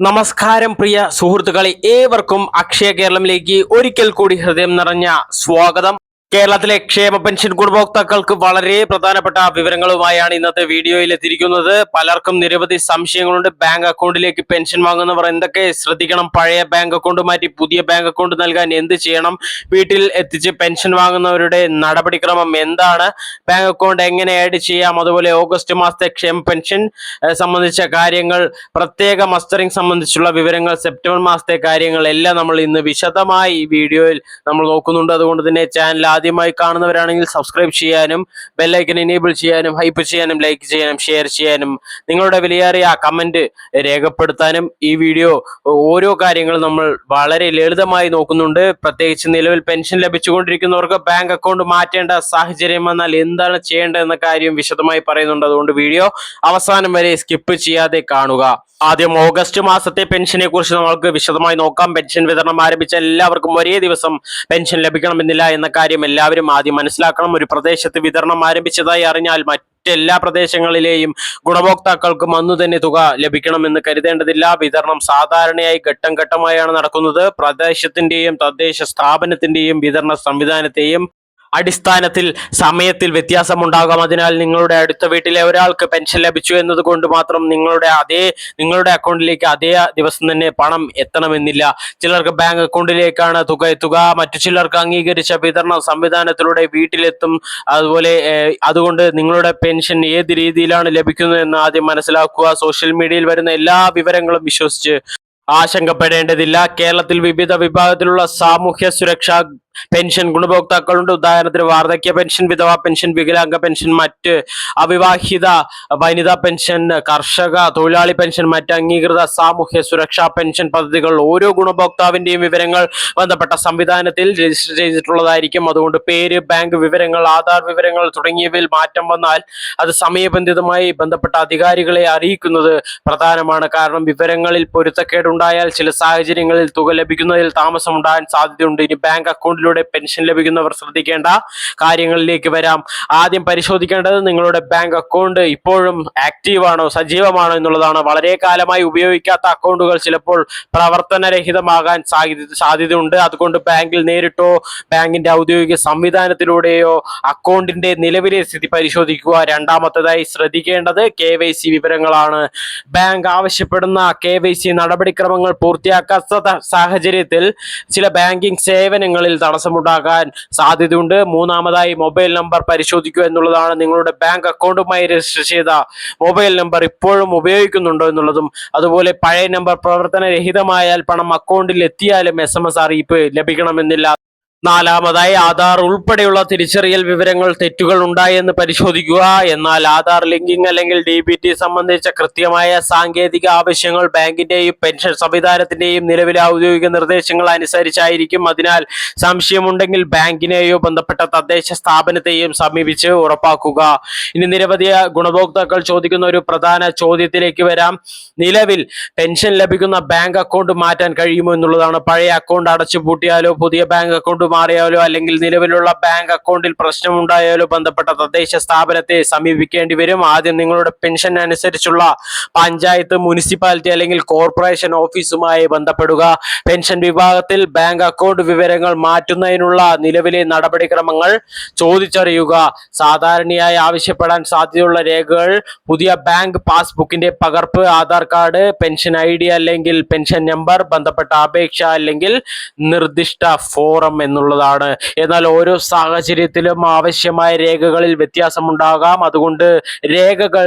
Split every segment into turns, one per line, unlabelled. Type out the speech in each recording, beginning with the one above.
നമസ്കാരം പ്രിയ സുഹൃത്തുക്കളെ, ഏവർക്കും അക്ഷയ കേരളത്തിലേക്ക് ഒരിക്കൽ കൂടി ഹൃദയം നിറഞ്ഞ സ്വാഗതം. കേരളത്തിലെ ക്ഷേമ പെൻഷൻ ഗുണഭോക്താക്കൾക്ക് വളരെ പ്രധാനപ്പെട്ട വിവരങ്ങളുമായാണ് ഇന്നത്തെ വീഡിയോയിൽ എത്തിയിരിക്കുന്നത്. പലർക്കും നിരവധി സംശയങ്ങളുണ്ട്. ബാങ്ക് അക്കൗണ്ടിലേക്ക് പെൻഷൻ വാങ്ങുന്നവർ എന്തൊക്കെ ശ്രദ്ധിക്കണം, പഴയ ബാങ്ക് അക്കൗണ്ട് മാറ്റി പുതിയ ബാങ്ക് അക്കൗണ്ട് നൽകാൻ എന്ത് ചെയ്യണം, വീട്ടിൽ എത്തിച്ച് പെൻഷൻ വാങ്ങുന്നവരുടെ നടപടിക്രമം എന്താണ്, ബാങ്ക് അക്കൗണ്ട് എങ്ങനെ ആഡ് ചെയ്യാം, അതുപോലെ ഓഗസ്റ്റ് മാസത്തെ ക്ഷേമ പെൻഷൻ സംബന്ധിച്ച കാര്യങ്ങൾ, പ്രത്യേക മസ്റ്ററിംഗ് സംബന്ധിച്ചുള്ള വിവരങ്ങൾ, സെപ്റ്റംബർ മാസത്തെ കാര്യങ്ങൾ എല്ലാം നമ്മൾ ഇന്ന് വിശദമായി ഈ വീഡിയോയിൽ നമ്മൾ നോക്കുന്നുണ്ട്. അതുകൊണ്ട് തന്നെ ചാനൽ ആദ്യമായി കാണുന്നവരാണെങ്കിൽ സബ്സ്ക്രൈബ് ചെയ്യാനും ബെല്ലൈക്കൻ എനേബിൾ ചെയ്യാനും ഹൈപ്പ് ചെയ്യാനും ലൈക്ക് ചെയ്യാനും ഷെയർ ചെയ്യാനും നിങ്ങളുടെ വിലയേറിയ കമന്റ് രേഖപ്പെടുത്താനും ഈ വീഡിയോ ഓരോ കാര്യങ്ങളും നമ്മൾ വളരെ ലളിതമായി നോക്കുന്നുണ്ട്. പ്രത്യേകിച്ച് നിലവിൽ പെൻഷൻ ലഭിച്ചുകൊണ്ടിരിക്കുന്നവർക്ക് ബാങ്ക് അക്കൗണ്ട് മാറ്റേണ്ട സാഹചര്യം വന്നാൽ എന്താണ് ചെയ്യേണ്ടത് എന്ന കാര്യം വിശദമായി പറയുന്നുണ്ട്. അതുകൊണ്ട് വീഡിയോ അവസാനം വരെ സ്കിപ്പ് ചെയ്യാതെ കാണുക. ആദ്യം ഓഗസ്റ്റ് മാസത്തെ പെൻഷനെ കുറിച്ച് നമ്മൾക്ക് വിശദമായി നോക്കാം. പെൻഷൻ വിതരണം ആരംഭിച്ച എല്ലാവർക്കും ഒരേ ദിവസം പെൻഷൻ ലഭിക്കണമെന്നില്ല എന്ന കാര്യം എല്ലാവരും ആദ്യം മനസ്സിലാക്കണം. ഒരു പ്രദേശത്ത് വിതരണം ആരംഭിച്ചതായി അറിഞ്ഞാൽ മറ്റെല്ലാ പ്രദേശങ്ങളിലെയും ഗുണഭോക്താക്കൾക്കും അന്നു തന്നെ തുക ലഭിക്കണമെന്ന് കരുതേണ്ടതില്ല. വിതരണം സാധാരണയായി ഘട്ടം ഘട്ടമായാണ് നടക്കുന്നത്. പ്രദേശത്തിന്റെയും തദ്ദേശ സ്ഥാപനത്തിന്റെയും വിതരണ സംവിധാനത്തെയും അടിസ്ഥാനത്തിൽ സമയത്തിൽ വ്യത്യാസമുണ്ടാകാം. അതിനാൽ നിങ്ങളുടെ അടുത്ത വീട്ടിലെ ഒരാൾക്ക് പെൻഷൻ ലഭിച്ചു എന്നതുകൊണ്ട് മാത്രം നിങ്ങളുടെ അക്കൗണ്ടിലേക്ക് അതേ ദിവസം തന്നെ പണം എത്തണമെന്നില്ല. ചിലർക്ക് ബാങ്ക് അക്കൗണ്ടിലേക്കാണ് തുക എത്തുക, മറ്റു ചിലർക്ക് അംഗീകരിച്ച വിതരണ സംവിധാനത്തിലൂടെ വീട്ടിലെത്തും. അതുകൊണ്ട് നിങ്ങളുടെ പെൻഷൻ ഏത് രീതിയിലാണ് ലഭിക്കുന്നത് എന്ന് ആദ്യം മനസ്സിലാക്കുക. സോഷ്യൽ മീഡിയയിൽ വരുന്ന എല്ലാ വിവരങ്ങളും വിശ്വസിച്ച് ആശങ്കപ്പെടേണ്ടതില്ല. കേരളത്തിൽ വിവിധ വിഭാഗത്തിലുള്ള സാമൂഹ്യ സുരക്ഷാ പെൻഷൻ ഗുണഭോക്താക്കളുണ്ട്. ഉദാഹരണത്തിന് വാർദ്ധക്യ പെൻഷൻ, വിധവാ പെൻഷൻ, വികലാംഗ പെൻഷൻ, മറ്റ് അവിവാഹിത വനിതാ പെൻഷൻ, കർഷക തൊഴിലാളി പെൻഷൻ, മറ്റ് അംഗീകൃത സാമൂഹ്യ സുരക്ഷാ പെൻഷൻ പദ്ധതികൾ. ഓരോ ഗുണഭോക്താവിന്റെയും വിവരങ്ങൾ ബന്ധപ്പെട്ട സംവിധാനത്തിൽ രജിസ്റ്റർ ചെയ്തിട്ടുള്ളതായിരിക്കും. അതുകൊണ്ട് പേര്, ബാങ്ക് വിവരങ്ങൾ, ആധാർ വിവരങ്ങൾ തുടങ്ങിയവയിൽ മാറ്റം വന്നാൽ അത് സമയബന്ധിതമായി ബന്ധപ്പെട്ട അധികാരികളെ അറിയിക്കുന്നത് പ്രധാനമാണ്. കാരണം വിവരങ്ങളിൽ പൊരുത്തക്കേടുണ്ടായാൽ ചില സാഹചര്യങ്ങളിൽ തുക ലഭിക്കുന്നതിൽ താമസമുണ്ടാകാൻ സാധ്യതയുണ്ട്. ഇനി ബാങ്ക് അക്കൗണ്ടിലൂടെ പെൻഷൻ ലഭിക്കുന്നവർ ശ്രദ്ധിക്കേണ്ട കാര്യങ്ങളിലേക്ക് വരാം. ആദ്യം പരിശോധിക്കേണ്ടത് നിങ്ങളുടെ ബാങ്ക് അക്കൗണ്ട് ഇപ്പോഴും ആക്റ്റീവ് ആണോ, സജീവമാണോ എന്നുള്ളതാണ്. വളരെ കാലമായി ഉപയോഗിക്കാത്ത അക്കൗണ്ടുകൾ ചിലപ്പോൾ പ്രവർത്തനരഹിതമാകാൻ സാധ്യതയുണ്ട്. അതുകൊണ്ട് ബാങ്കിൽ നേരിട്ടോ ബാങ്കിന്റെ ഔദ്യോഗിക സംവിധാനത്തിലൂടെയോ അക്കൗണ്ടിന്റെ നിലവിലെ സ്ഥിതി പരിശോധിക്കുക. രണ്ടാമത്തേതായി ശ്രദ്ധിക്കേണ്ടത് KYC വിവരങ്ങളാണ്. ബാങ്ക് ആവശ്യപ്പെടുന്ന KYC നടപടിക്രമങ്ങൾ പൂർത്തിയാക്കാത്ത സാഹചര്യത്തിൽ ചില ബാങ്കിംഗ് സേവനങ്ങളിൽ തടസ്സമുണ്ടാകാൻ സാധ്യതയുണ്ട്. മൂന്നാമതായി മൊബൈൽ നമ്പർ പരിശോധിക്കുക എന്നുള്ളതാണ്. നിങ്ങളുടെ ബാങ്ക് അക്കൗണ്ടുമായി രജിസ്റ്റർ ചെയ്ത മൊബൈൽ നമ്പർ ഇപ്പോഴും ഉപയോഗിക്കുന്നുണ്ടോ എന്നുള്ളതും, അതുപോലെ പഴയ നമ്പർ പ്രവർത്തനരഹിതമായാൽ പണം അക്കൗണ്ടിൽ എത്തിയാലും SMS അറിയിപ്പ് ലഭിക്കണമെന്നില്ല. നാലാമതായി ആധാർ ഉൾപ്പെടെയുള്ള തിരിച്ചറിയൽ വിവരങ്ങൾ തെറ്റുകൾ ഉണ്ടായെന്ന് പരിശോധിക്കുക. എന്നാൽ ആധാർ ലിങ്കിങ് അല്ലെങ്കിൽ DBT സംബന്ധിച്ച കൃത്യമായ സാങ്കേതിക ആവശ്യങ്ങൾ ബാങ്കിന്റെയും പെൻഷൻ സംവിധാനത്തിന്റെയും നിലവിലെ ഔദ്യോഗിക നിർദ്ദേശങ്ങൾ അനുസരിച്ചായിരിക്കും. അതിനാൽ സംശയമുണ്ടെങ്കിൽ ബാങ്കിനെയോ ബന്ധപ്പെട്ട തദ്ദേശ സ്ഥാപനത്തെയും സമീപിച്ച് ഉറപ്പാക്കുക. ഇനി നിരവധി ഗുണഭോക്താക്കൾ ചോദിക്കുന്ന ഒരു പ്രധാന ചോദ്യത്തിലേക്ക് വരാം. നിലവിൽ പെൻഷൻ ലഭിക്കുന്ന ബാങ്ക് അക്കൗണ്ട് മാറ്റാൻ കഴിയുമോ എന്നുള്ളതാണ്. പഴയ അക്കൗണ്ട് അടച്ചു പൂട്ടിയാലോ പുതിയ ബാങ്ക് അക്കൗണ്ട് മാറിയാലോ അല്ലെങ്കിൽ നിലവിലുള്ള ബാങ്ക് അക്കൗണ്ടിൽ പ്രശ്നമുണ്ടായാലോ ബന്ധപ്പെട്ട തദ്ദേശ സ്ഥാപനത്തെ സമീപിക്കേണ്ടി വരും. ആദ്യം നിങ്ങളുടെ പെൻഷൻ അനുസരിച്ചുള്ള പഞ്ചായത്ത്, മുനിസിപ്പാലിറ്റി അല്ലെങ്കിൽ കോർപ്പറേഷൻ ഓഫീസുമായി ബന്ധപ്പെടുക. പെൻഷൻ വിഭാഗത്തിൽ ബാങ്ക് അക്കൗണ്ട് വിവരങ്ങൾ മാറ്റുന്നതിനുള്ള നിലവിലെ നടപടിക്രമങ്ങൾ ചോദിച്ചറിയുക. സാധാരണയായി ആവശ്യപ്പെടാൻ സാധ്യതയുള്ള രേഖകൾ പുതിയ ബാങ്ക് പാസ്ബുക്കിന്റെ പകർപ്പ്, ആധാർ കാർഡ്, പെൻഷൻ ID അല്ലെങ്കിൽ പെൻഷൻ നമ്പർ, ബന്ധപ്പെട്ട അപേക്ഷ അല്ലെങ്കിൽ നിർദ്ദിഷ്ട ഫോറം എന്നുള്ളതാണ്. എന്നാൽ ഓരോ സാഹചര്യത്തിലും ആവശ്യമായ രേഖകളിൽ വ്യത്യാസമുണ്ടാകാം. അതുകൊണ്ട് രേഖകൾ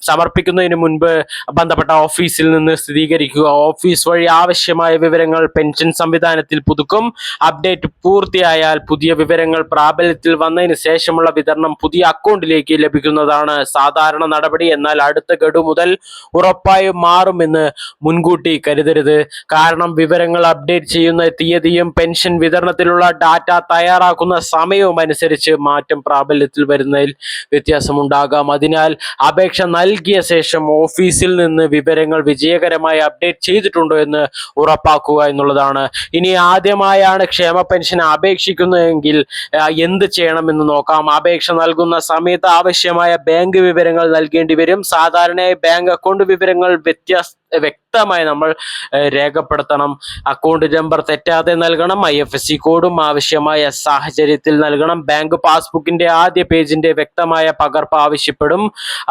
സമർപ്പിക്കുന്നതിന് മുൻപ് ബന്ധപ്പെട്ട ഓഫീസിൽ നിന്ന് സ്ഥിരീകരിക്കുക. ഓഫീസ് വഴി ആവശ്യമായ വിവരങ്ങൾ പെൻഷൻ സംവിധാനത്തിൽ പുതുക്കും. അപ്ഡേറ്റ് പൂർത്തിയായാൽ പുതിയ വിവരങ്ങൾ പ്രാബല്യത്തിൽ വന്നതിന് ശേഷമുള്ള വിതരണം പുതിയ അക്കൗണ്ടിലേക്ക് ലഭിക്കുന്നതാണ് സാധാരണ നടപടി. എന്നാൽ അടുത്ത ഗഡു മുതൽ ഉറപ്പായും മാറുമെന്ന് മുൻകൂട്ടി കരുതരുത്. കാരണം വിവരങ്ങൾ അപ്ഡേറ്റ് ചെയ്യുന്ന തീയതിയും പെൻഷൻ വിതരണത്തിലുള്ള ഡാറ്റ തയ്യാറാക്കുന്ന സമയവും അനുസരിച്ച് മാറ്റം പ്രാബല്യത്തിൽ വരുന്നതിൽ വ്യത്യാസമുണ്ടാകാം. അതിനാൽ അപേക്ഷ നൽകിയ ശേഷം ഓഫീസിൽ നിന്ന് വിവരങ്ങൾ വിജയകരമായി അപ്ഡേറ്റ് ചെയ്തിട്ടുണ്ടോ എന്ന് ഉറപ്പാക്കുക എന്നുള്ളതാണ്. ഇനി ആദ്യമായാണ് ക്ഷേമ പെൻഷൻ അപേക്ഷിക്കുന്നതെങ്കിൽ എന്ത് ചെയ്യണമെന്ന് നോക്കാം. അപേക്ഷ നൽകുന്ന സമയത്ത് ആവശ്യമായ ബാങ്ക് വിവരങ്ങൾ നൽകേണ്ടി വരും. സാധാരണയായി ബാങ്ക് അക്കൗണ്ട് വിവരങ്ങൾ വ്യക്തമായി നമ്മൾ രേഖപ്പെടുത്തണം. അക്കൗണ്ട് നമ്പർ തെറ്റാതെ നൽകണം. IFSC കോഡും ആവശ്യമായ സാഹചര്യത്തിൽ നൽകണം. ബാങ്ക് പാസ്ബുക്കിന്റെ ആദ്യ പേജിന്റെ വ്യക്തമായ പകർപ്പ് ആവശ്യപ്പെടും.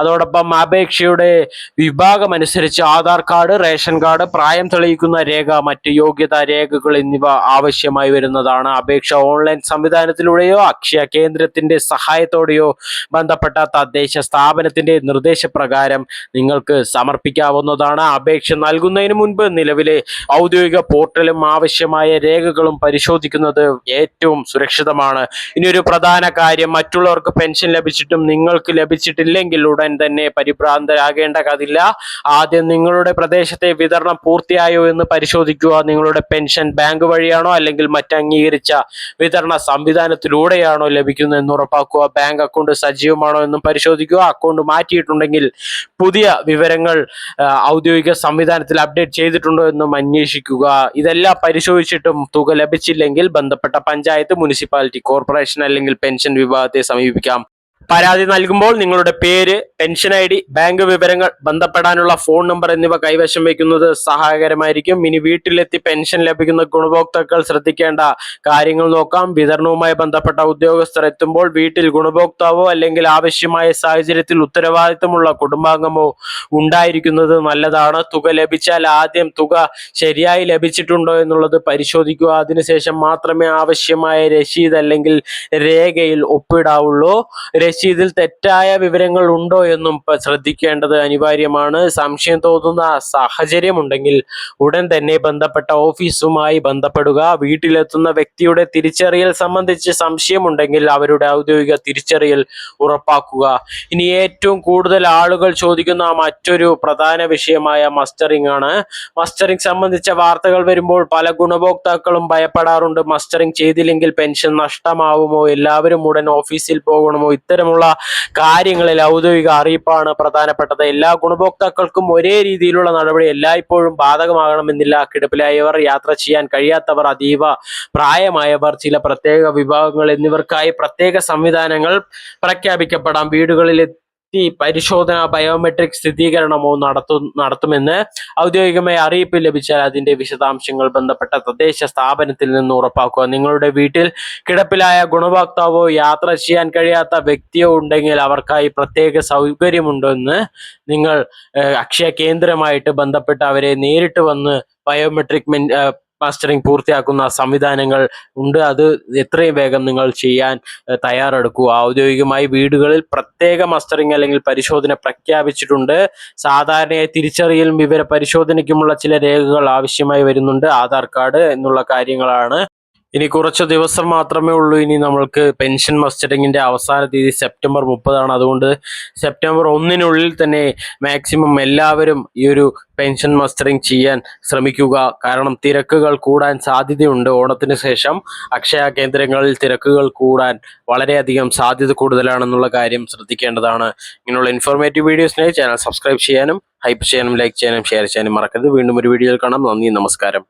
അതോടൊപ്പം അപേക്ഷയുടെ വിഭാഗം അനുസരിച്ച് ആധാർ കാർഡ്, റേഷൻ കാർഡ്, പ്രായം തെളിയിക്കുന്ന രേഖ, മറ്റ് യോഗ്യതാ രേഖകൾ എന്നിവ ആവശ്യമായി വരുന്നതാണ്. അപേക്ഷ ഓൺലൈൻ സംവിധാനത്തിലൂടെയോ അക്ഷയ കേന്ദ്രത്തിന്റെ സഹായത്തോടെയോ ബന്ധപ്പെട്ട തദ്ദേശ സ്ഥാപനത്തിന്റെ നിർദ്ദേശപ്രകാരം നിങ്ങൾക്ക് സമർപ്പിക്കാവുന്നതാണ്. അപേക്ഷ നൽകുന്നതിന് മുൻപ് നിലവിലെ ഔദ്യോഗിക പോർട്ടലും ആവശ്യമായ രേഖകളും പരിശോധിക്കുന്നത് ഏറ്റവും സുരക്ഷിതമാണ്. ഇനിയൊരു പ്രധാന കാര്യം, മറ്റുള്ളവർക്ക് പെൻഷൻ ലഭിച്ചിട്ടും നിങ്ങൾക്ക് ലഭിച്ചിട്ടില്ലെങ്കിൽ ഉടൻ തന്നെ പരിഭ്രാന്തരാകേണ്ടതില്ല. ആദ്യം നിങ്ങളുടെ പ്രദേശത്തെ വിതരണം പൂർത്തിയായോ എന്ന് പരിശോധിക്കുക. നിങ്ങളുടെ പെൻഷൻ ബാങ്ക് വഴിയാണോ അല്ലെങ്കിൽ മറ്റ് അംഗീകരിച്ച വിതരണ സംവിധാനത്തിലൂടെയാണോ ലഭിക്കുന്നത് എന്ന് ഉറപ്പാക്കുക. ബാങ്ക് അക്കൗണ്ട് സജീവമാണോ എന്നും പരിശോധിക്കുക. അക്കൗണ്ട് മാറ്റിയിട്ടുണ്ടെങ്കിൽ പുതിയ വിവരങ്ങൾ ഔദ്യോഗിക സംവിധാനത്തിൽ അപ്ഡേറ്റ് ചെയ്തിട്ടുണ്ടോ എന്നും അന്വേഷിക്കുക. ഇതെല്ലാം പരിശോധിച്ചിട്ടും തുക ലഭിച്ചില്ലെങ്കിൽ ബന്ധപ്പെട്ട പഞ്ചായത്ത്, മുനിസിപ്പാലിറ്റി, കോർപ്പറേഷൻ അല്ലെങ്കിൽ പെൻഷൻ വിഭാഗത്തെ സമീപിക്കാം. പരാതി നൽകുമ്പോൾ നിങ്ങളുടെ പേര്, പെൻഷൻ ID, ബാങ്ക് വിവരങ്ങൾ, ബന്ധപ്പെടാനുള്ള ഫോൺ നമ്പർ എന്നിവ കൈവശം വയ്ക്കുന്നത് സഹായകരമായിരിക്കും. ഇനി വീട്ടിലെത്തി പെൻഷൻ ലഭിക്കുന്ന ഗുണഭോക്താക്കൾ ശ്രദ്ധിക്കേണ്ട കാര്യങ്ങൾ നോക്കാം. വിതരണവുമായി ബന്ധപ്പെട്ട ഉദ്യോഗസ്ഥർ എത്തുമ്പോൾ വീട്ടിൽ ഗുണഭോക്താവോ അല്ലെങ്കിൽ ആവശ്യമായ സാഹചര്യത്തിൽ ഉത്തരവാദിത്തമുള്ള കുടുംബാംഗമോ ഉണ്ടായിരിക്കുന്നത് നല്ലതാണ്. തുക ലഭിച്ചാൽ ആദ്യം തുക ശരിയായി ലഭിച്ചിട്ടുണ്ടോ എന്നുള്ളത് പരിശോധിക്കുക. അതിനുശേഷം മാത്രമേ ആവശ്യമായ രസീത് അല്ലെങ്കിൽ രേഖയിൽ ഒപ്പിടാവുള്ളൂ. രസീതിൽ തെറ്റായ വിവരങ്ങൾ ഉണ്ടോ എന്നും ശ്രദ്ധിക്കേണ്ടത് അനിവാര്യമാണ്. സംശയം തോന്നുന്ന സാഹചര്യമുണ്ടെങ്കിൽ ഉടൻ തന്നെ ബന്ധപ്പെട്ട ഓഫീസുമായി ബന്ധപ്പെടുക. വീട്ടിലെത്തുന്ന വ്യക്തിയുടെ തിരിച്ചറിയൽ സംബന്ധിച്ച് സംശയമുണ്ടെങ്കിൽ അവരുടെ ഔദ്യോഗിക തിരിച്ചറിയൽ ഉറപ്പാക്കുക. ഇനി ഏറ്റവും കൂടുതൽ ആളുകൾ ചോദിക്കുന്ന മറ്റൊരു പ്രധാന വിഷയമായ മസ്റ്ററിംഗ് ആണ്. മസ്റ്ററിംഗ് സംബന്ധിച്ച വാർത്തകൾ വരുമ്പോൾ പല ഗുണഭോക്താക്കളും ഭയപ്പെടാറുണ്ട്. മസ്റ്ററിംഗ് ചെയ്തില്ലെങ്കിൽ പെൻഷൻ നഷ്ടമാവുമോ, എല്ലാവരും ഉടൻ ഓഫീസിൽ പോകണമോ? ഇത്തരമുള്ള കാര്യങ്ങളിൽ ഔദ്യോഗിക അറിയിപ്പാണ് പ്രധാനപ്പെട്ടത്. എല്ലാ ഗുണഭോക്താക്കൾക്കും ഒരേ രീതിയിലുള്ള നടപടി എല്ലായ്പ്പോഴും ബാധകമാകണമെന്നില്ല. കിടപ്പിലായവർ, യാത്ര ചെയ്യാൻ കഴിയാത്തവർ, അതീവ പ്രായമായവർ, ചില പ്രത്യേക വിഭാഗങ്ങൾ എന്നിവർക്കായി പ്രത്യേക സംവിധാനങ്ങൾ പ്രഖ്യാപിക്കപ്പെടാം. വീടുകളിൽ പരിശോധന, ബയോമെട്രിക് സ്ഥിരീകരണമോ നടത്തുമെന്ന് ഔദ്യോഗികമായ അറിയിപ്പ് ലഭിച്ചാൽ അതിന്റെ വിശദാംശങ്ങൾ ബന്ധപ്പെട്ട തദ്ദേശ സ്ഥാപനത്തിൽ നിന്ന് ഉറപ്പാക്കുക. നിങ്ങളുടെ വീട്ടിൽ കിടപ്പിലായ ഗുണഭോക്താവോ യാത്ര ചെയ്യാൻ കഴിയാത്ത വ്യക്തിയോ ഉണ്ടെങ്കിൽ അവർക്കായി പ്രത്യേക സൗകര്യമുണ്ടെന്ന് നിങ്ങൾ അക്ഷയ കേന്ദ്രമായിട്ട് ബന്ധപ്പെട്ട് അവരെ നേരിട്ട് വന്ന് ബയോമെട്രിക് മസ്റ്ററിംഗ് പൂർത്തിയാക്കുന്ന സംവിധാനങ്ങൾ ഉണ്ട്. അത് എത്രയും വേഗം നിങ്ങൾ ചെയ്യാൻ തയ്യാറെടുക്കുക. ഔദ്യോഗികമായി വീടുകളിൽ പ്രത്യേക മസ്റ്ററിംഗ് അല്ലെങ്കിൽ പരിശോധന പ്രഖ്യാപിച്ചിട്ടുണ്ട്. സാധാരണയായി തിരിച്ചറിയലും വിവര പരിശോധനയ്ക്കുമുള്ള ചില രേഖകൾ ആവശ്യമായി വരുന്നുണ്ട്. ആധാർ കാർഡ് എന്നുള്ള കാര്യങ്ങളാണ്. ഇനി കുറച്ച് ദിവസം മാത്രമേ ഉള്ളൂ. ഇനി നമ്മൾക്ക് പെൻഷൻ മസ്റ്ററിങ്ങിന്റെ അവസാന തീയതി സെപ്റ്റംബർ 30 അതുകൊണ്ട് സെപ്റ്റംബർ 1 തന്നെ മാക്സിമം എല്ലാവരും ഈ ഒരു പെൻഷൻ മസ്റ്ററിങ് ചെയ്യാൻ ശ്രമിക്കുക. കാരണം തിരക്കുകൾ കൂടാൻ സാധ്യതയുണ്ട്. ഓണത്തിന് ശേഷം അക്ഷയ കേന്ദ്രങ്ങളിൽ തിരക്കുകൾ കൂടാൻ വളരെയധികം സാധ്യത കൂടുതലാണെന്നുള്ള കാര്യം ശ്രദ്ധിക്കേണ്ടതാണ്. ഇങ്ങനെയുള്ള ഇൻഫോർമേറ്റീവ് വീഡിയോസിനായി ചാനൽ സബ്സ്ക്രൈബ് ചെയ്യാനും, ഹൈപ്പ് ചെയ്യാനും, ലൈക്ക് ചെയ്യാനും, ഷെയർ ചെയ്യാനും മറക്കരുത്. വീണ്ടും ഒരു വീഡിയോയിൽ കാണാം. നന്ദി, നമസ്കാരം.